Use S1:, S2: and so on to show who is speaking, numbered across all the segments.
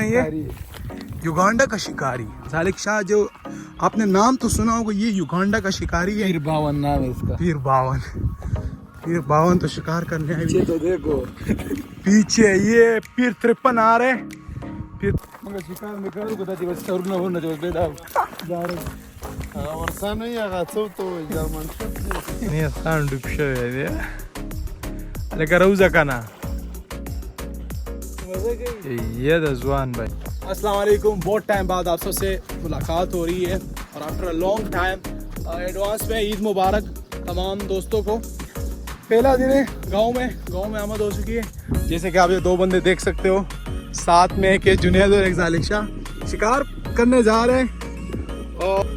S1: ये युगांडा का शिकारी जालिक शाह, जो आपने नाम तो सुना होगा, ये युगांडा का शिकारी है।
S2: पीर बावन नाम है इसका।
S1: पीर बावन तो शिकार करने आए।
S2: पीछे तो देखो,
S1: पीछे ये पीर 53 आ रहे। फिर
S2: मगर शिकार में करू को ताती बस करू ना होना जो बेदा जा रहे
S3: वर्षानं यागाचं तो जर्मन
S1: नहीं सांड दुपशे अरे करौजा का ना ये दजवान भाई। अस्सलाम वालेकुम। बहुत टाइम बाद आप सबसे मुलाकात हो रही है और after a long time advance में ईद मुबारक तमाम दोस्तों को। पहला दिन है गांव में आमद हो चुकी है। जैसे कि आप ये दो बंदे देख सकते हो, साथ में एक जुनैद और एक जालिक शाह शिकार करने जा रहे हैं। और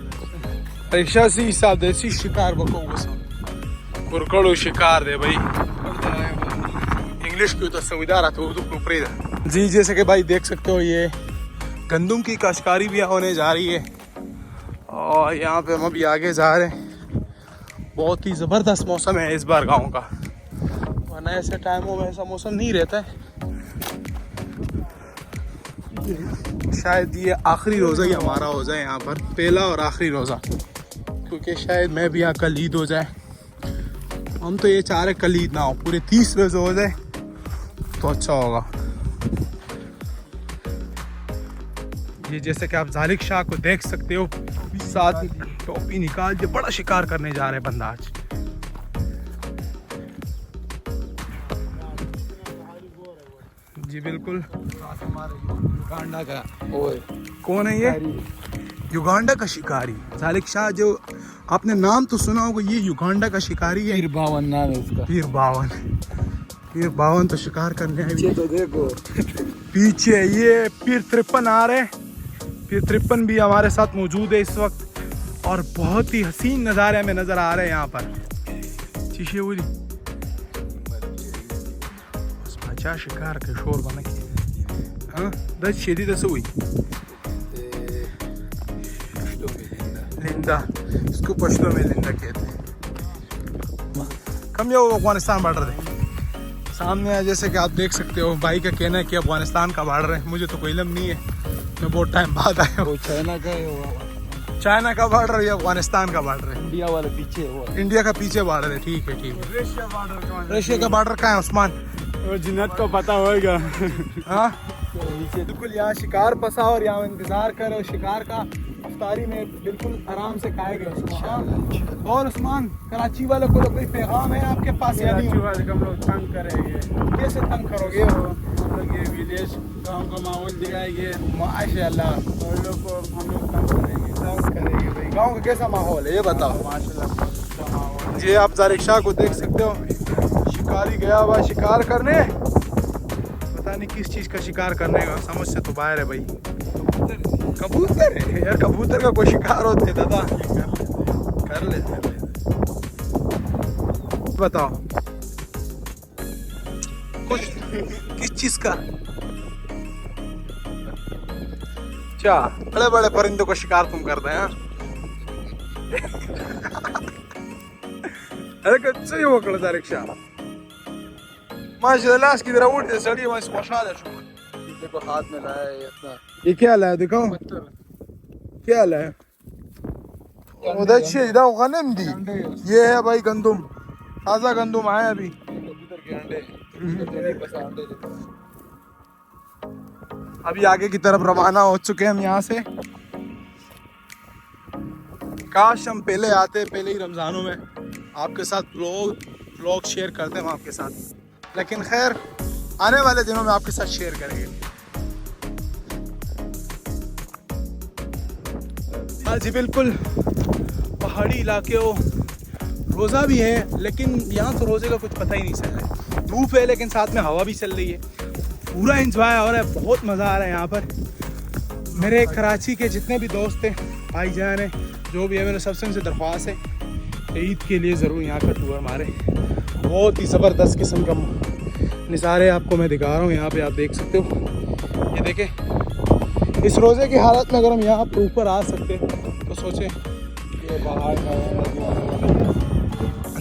S1: रिक्शा से हिसाब देसी शिकार बको कुरकड़ू शिकार दे भाई, इंग्लिश की तो सुविधा रहा तो उर्दू प्रोपरी जी। जैसे कि भाई देख सकते हो, ये गंदम की काश्तकारी भी होने जा रही है और यहाँ पे हम अभी आगे जा रहे हैं। बहुत ही ज़बरदस्त मौसम है इस बार गांव का, वरना ऐसे टाइमों में ऐसा मौसम नहीं रहता है। शायद ये आखिरी रोज़ा ही हमारा हो जाए यहाँ पर, पहला और आखिरी रोज़ा, क्योंकि शायद मैं भी यहाँ कल ईद हो जाए। हम तो ये चाह रहे कल ईद ना हो, पूरे 30 रोज़े हो जाए तो अच्छा होगा। ये जैसे कि आप जालिक शाह को देख सकते हो, साथ टोपी निकाल के बड़ा शिकार करने जा रहे हैं बंदा आज। जी बिल्कुल।
S2: युगांडा का ओए
S1: कौन है ये? युगांडा का शिकारी जालिक शाह, जो आपने नाम तो सुना होगा, ये युगांडा का शिकारी है।
S2: पीर बावन नाम है इसका।
S1: पीर बावन तो शिकार करने आए।
S2: पीछे तो देखो,
S1: पीछे ये पीर 53 आ रहे। पीर 53 भी हमारे साथ मौजूद है इस वक्त और बहुत ही हसीन नज़ारे हमें नज़र आ रहे हैं यहाँ पर। चीशे बोली अच्छा शिकार के शोर बना के हाँ 10 शेदी दस हुई लिंदा, इसको पश्तो में लिंदा कहते हैं। कम यो अफगानिस्तान बॉर्डर है सामने, जैसे कि आप देख सकते हो। भाई का कहना है कि अफगानिस्तान का बॉर्डर है, मुझे तो कोई इल्म नहीं है, मैं बहुत टाइम बाद आया हूँ।
S2: चाइना का है,
S1: चाइना का बॉर्डर या अफगानिस्तान का बॉर्डर है?
S2: इंडिया वाले पीछे वो,
S1: इंडिया का पीछे बॉर्डर है। ठीक है ठीक है। रशिया का बॉर्डर कहाँ है उस्मान?
S3: और जिन्नत को पता होगा।
S1: हाँ बिल्कुल, यहाँ शिकार फंसा और यहाँ इंतजार कर और शिकार का इफ्तारी में बिल्कुल आराम से खाएगा उस्मान। और उस्मान, कराची वालों को तो कोई पैगाम है आपके पास? यानी
S3: वाले हम लोग तंग करेंगे।
S1: कैसे तंग करोगे?
S3: हम लोग ये विदेश गाँव का माहौल दिखाएंगे
S1: माशाल्लाह,
S3: और लोग को हम लोग तंग करेंगे
S1: भाई। गाँव का कैसा माहौल है ये बताओ?
S3: माशाल्लाह।
S1: जी आप जालिक शाह को देख सकते हो, शिकारी गया हुआ शिकार करने, पता नहीं किस चीज़ का शिकार करने का, समझ से तो बाहर है भाई। कबूतर है यार, कबूतर का कोई शिकार होते दादा कर लेते। बताओ कुछ किस चीज का? क्या बड़े बड़े परिंदों का शिकार तुम करते हैं? अरे कच्चे ही वो कल रिक्शा माशाल्लाह इसकी तरह उठ सड़ी, मैं खुशहाल है।
S2: देखो हाथ में लाया है इतना।
S1: ये क्या लाया दिखाओ, क्या लाया? उधर शेदा गनम दी, ये है भाई गंदुम, ताज़ा गंदुम आया अभी।
S2: कबूतर के अंडे, बस अंडे देते।
S1: अभी आगे की तरफ रवाना हो चुके हैं हम यहाँ से। काश हम पहले आते, पहले ही रमज़ानों में आपके साथ व्लॉग शेयर करते हैं हम आपके साथ, लेकिन खैर आने वाले दिनों में आपके साथ शेयर करेंगे। हाँ जी बिल्कुल, पहाड़ी इलाके हो, रोज़ा भी है लेकिन यहाँ तो रोज़े का कुछ पता ही नहीं चल रहा है। धूप है लेकिन साथ में हवा भी चल रही है, पूरा इंजॉय हो रहा है, बहुत मज़ा आ रहा है यहाँ पर। मेरे कराची के जितने भी दोस्त हैं, भाईजान हैं, जो भी है, मेरे सबसे उनसे दरख्वास्त है ईद के लिए ज़रूर यहाँ का टूर मारे। बहुत ही ज़बरदस्त किस्म का नज़ारे आपको मैं दिखा रहा हूँ। यहाँ पे आप देख सकते हो, ये देखें, इस रोज़े की हालत में अगर हम यहाँ पर ऊपर आ सकते तो सोचें।
S2: ये बाहर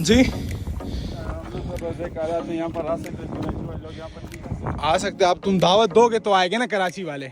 S1: जी
S3: रोजे का यहाँ पर आ सकते,
S1: आ सकते आप, तुम दावत दोगे तो आएंगे ना कराची वाले।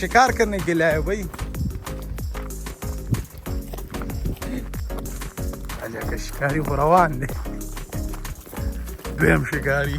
S1: शिकार करने के लिए आए भाई का शिकारी को रवान दे बेम शिकारी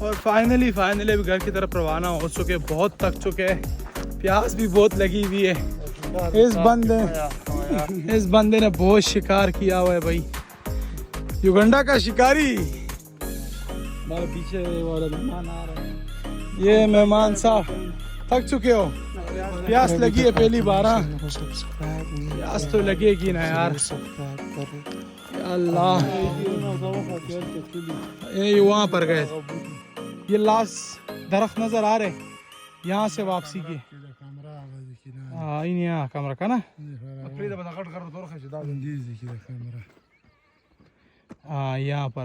S1: और फाइनली अभी घर की तरफ रवाना हो चुके, बहुत थक चुके हैं, प्यास भी बहुत लगी हुई है। इस बंदे ने बहुत शिकार किया हुआ है भाई, युगांडा का शिकारी।
S2: पीछे वाला मेहमान आ रहा है,
S1: ये मेहमान साहब थक चुके हो, प्यास लगी है पहली बार। प्यास तो लगेगी ना यार, अल्लाह ये वहाँ पर गए, ये लास्ट दरख्त नजर आ रहे, यहाँ से वापसी की। हाँ यहाँ कमरा का ना, हाँ यहाँ पर